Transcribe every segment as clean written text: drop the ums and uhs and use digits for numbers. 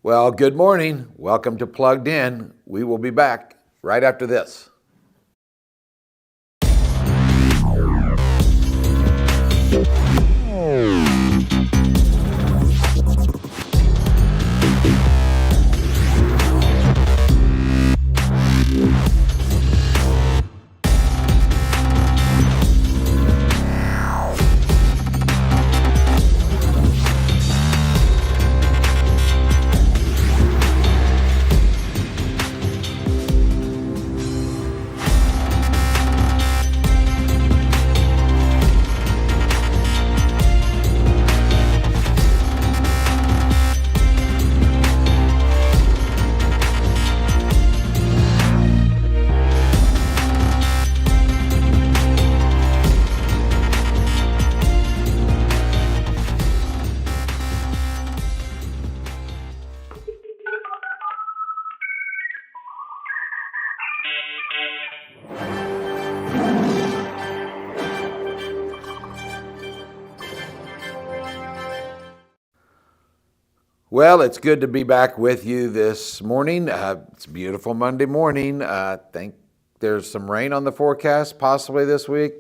Well, good morning. Welcome to Plugged In. We will be back right after this. Well, it's good to be back with you this morning. It's a beautiful Monday morning. I think there's some rain on the forecast possibly this week.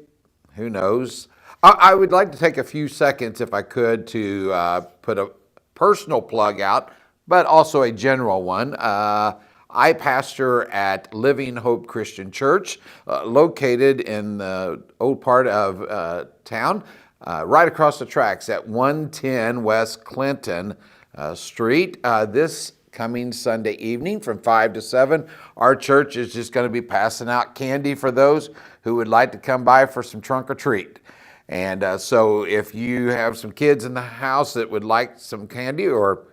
Who knows? I would like to take a few seconds, if I could, to put a personal plug out, but also a general one. I pastor at Living Hope Christian Church, located in the old part of town, right across the tracks at 110 West Clinton Street. This coming Sunday evening from 5 to 7, our church is just going to be passing out candy for those who would like to come by for some trunk or treat. And so if you have some kids in the house that would like some candy, or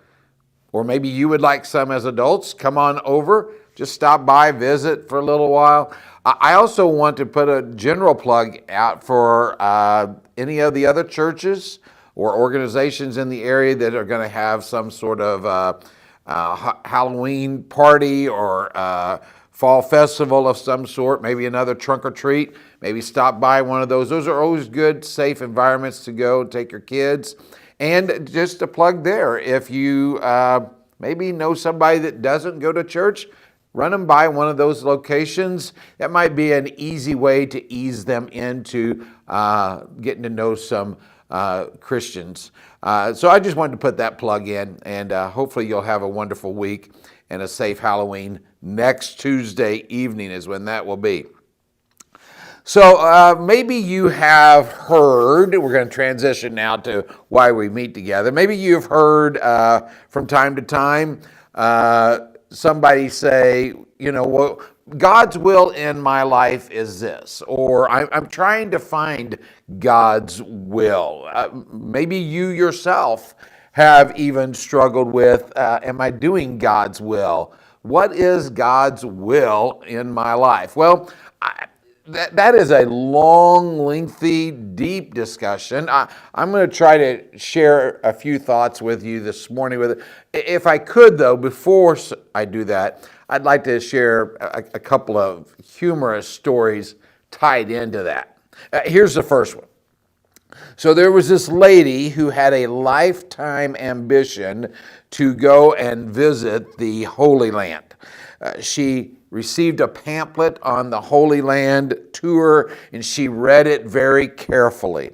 maybe you would like some as adults, come on over, just stop by, visit for a little while. I also want to put a general plug out for any of the other churches or organizations in the area that are going to have some sort of Halloween party or fall festival of some sort, maybe another trunk or treat, maybe stop by one of those. Those are always good, safe environments to go and take your kids. And just a plug there, if you maybe know somebody that doesn't go to church, run them by one of those locations. That might be an easy way to ease them into getting to know some Christians. So I just wanted to put that plug in, and hopefully you'll have a wonderful week and a safe Halloween. Next Tuesday evening is when that will be. So maybe you have heard, we're going to transition now to why we meet together. Maybe you've heard from time to time somebody say, well, God's will in my life is this, or I'm trying to find God's will. Maybe you yourself have even struggled with, am I doing God's will? What is God's will in my life? Well, that is a long, lengthy, deep discussion. I'm going to try to share a few thoughts with you this morning. If I could, though, before I do that, I'd like to share a couple of humorous stories tied into that. Here's the first one. So there was this lady who had a lifetime ambition to go and visit the Holy Land. She received a pamphlet on the Holy Land tour, and she read it very carefully.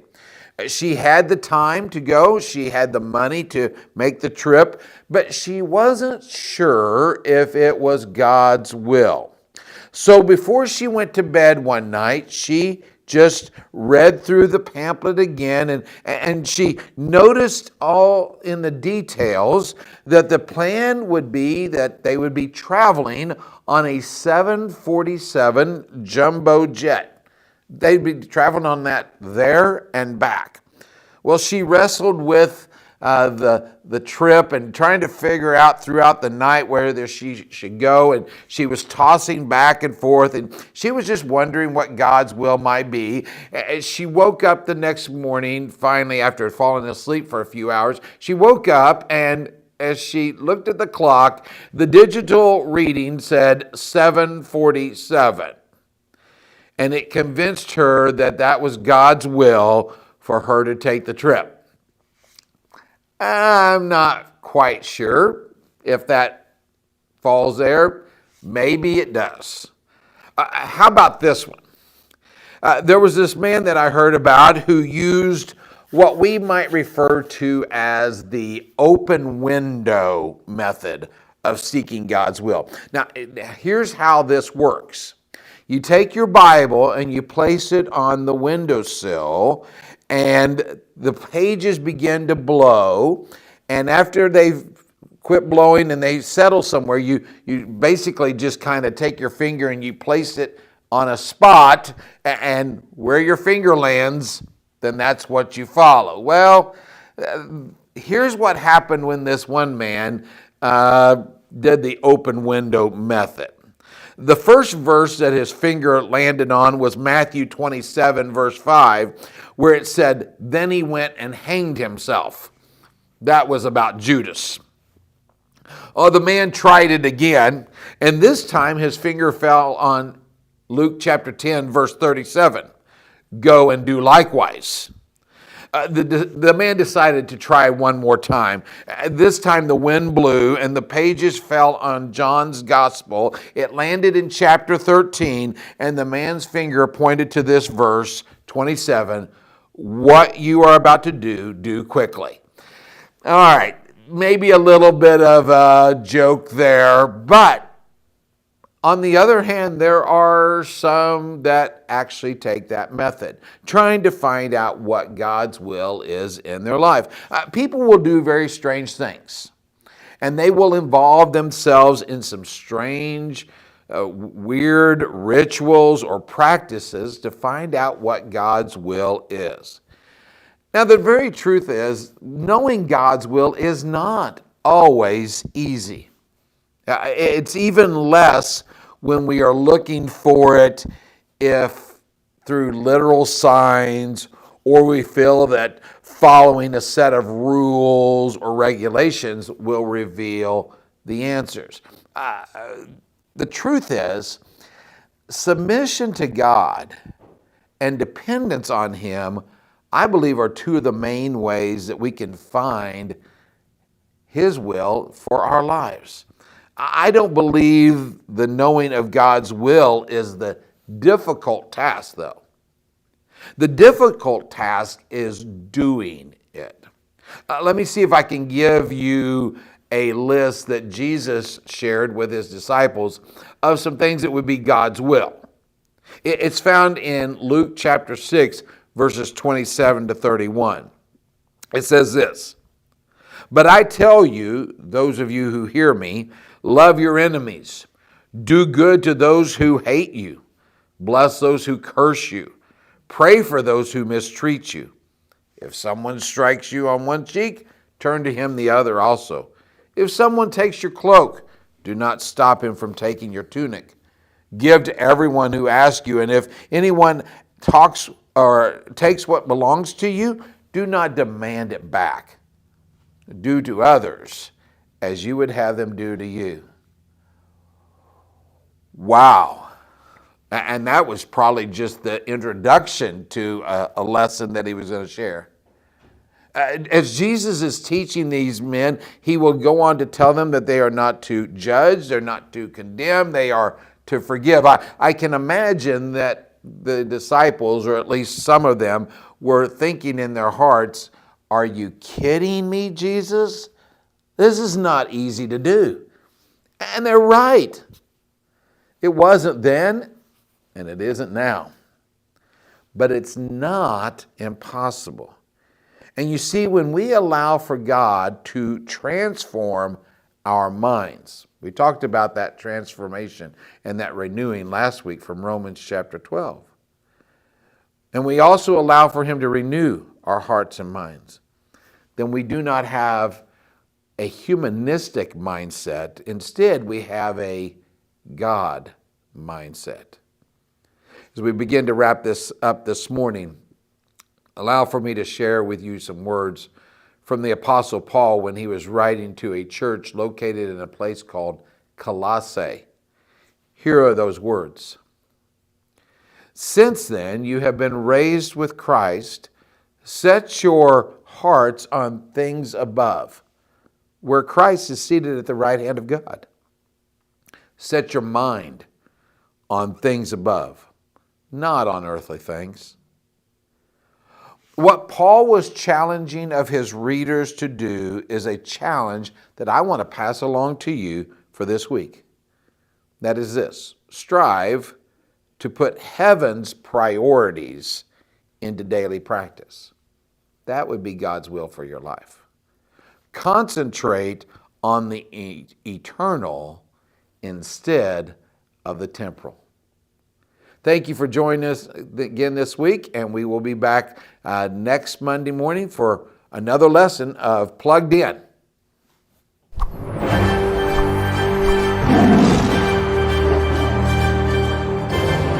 She had the time to go, she had the money to make the trip, but she wasn't sure if it was God's will. So before she went to bed one night, she just read through the pamphlet again, and she noticed all in the details that the plan would be that they would be traveling on a 747 jumbo jet. They'd be traveling on that there and back. Well, she wrestled with the trip and trying to figure out throughout the night where she should go, and she was tossing back and forth, and she was just wondering what God's will might be. As she woke up the next morning, finally, after falling asleep for a few hours, she woke up, and as she looked at the clock, the digital reading said 7:47. And it convinced her that that was God's will for her to take the trip. I'm not quite sure if that falls there. Maybe it does. How about this one? There was this man that I heard about who used what we might refer to as the open window method of seeking God's will. Now, here's how this works. You take your Bible and you place it on the windowsill, and the pages begin to blow, and after they've quit blowing and they settle somewhere, you basically just kind of take your finger and you place it on a spot, and where your finger lands, then that's what you follow. Well, here's what happened when this one man did the open window method. The first verse that his finger landed on was Matthew 27, verse 5, where it said, "Then he went and hanged himself." That was about Judas. Oh, the man tried it again, and this time his finger fell on Luke chapter 10, verse 37. "Go and do likewise." The man decided to try one more time. This time the wind blew and the pages fell on John's gospel. It landed in chapter 13, and the man's finger pointed to this verse 27. "What you are about to do, do quickly." All right, maybe a little bit of a joke there, but on the other hand, there are some that actually take that method, trying to find out what God's will is in their life. People will do very strange things, and they will involve themselves in some strange, weird rituals or practices to find out what God's will is. Now, the very truth is, knowing God's will is not always easy. It's even less when we are looking for it if through literal signs, or we feel that following a set of rules or regulations will reveal the answers. The truth is, submission to God and dependence on Him, I believe, are two of the main ways that we can find His will for our lives. I don't believe the knowing of God's will is the difficult task, though. The difficult task is doing it. Let me see if I can give you a list that Jesus shared with His disciples of some things that would be God's will. It's found in Luke chapter 6, verses 27 to 31. It says this, "But I tell you, those of you who hear me, love your enemies. Do good to those who hate you. Bless those who curse you. Pray for those who mistreat you. If someone strikes you on one cheek, turn to him the other also. If someone takes your cloak, do not stop him from taking your tunic. Give to everyone who asks you, and if anyone talks or takes what belongs to you, do not demand it back. Do to others as you would have them do to you." Wow. And that was probably just the introduction to a lesson that he was going to share. As Jesus is teaching these men, he will go on to tell them that they are not to judge, they're not to condemn, they are to forgive. I can imagine that the disciples, or at least some of them, were thinking in their hearts, "Are you kidding me, Jesus? This is not easy to do." And they're right. It wasn't then, and it isn't now. But it's not impossible. And you see, when we allow for God to transform our minds, we talked about that transformation and that renewing last week from Romans chapter 12. And we also allow for Him to renew our hearts and minds. Then we do not have a humanistic mindset. Instead, we have a God mindset. As we begin to wrap this up this morning, allow for me to share with you some words from the Apostle Paul when he was writing to a church located in a place called Colossae. Here are those words. "Since then you have been raised with Christ, set your hearts on things above, where Christ is seated at the right hand of God. Set your mind on things above, not on earthly things. What Paul was challenging of his readers to do is a challenge that I want to pass along to you for this week. That is this: strive to put heaven's priorities into daily practice. That would be God's will for your life. Concentrate on the eternal instead of the temporal. Thank you for joining us again this week, and we will be back next Monday morning for another lesson of Plugged In.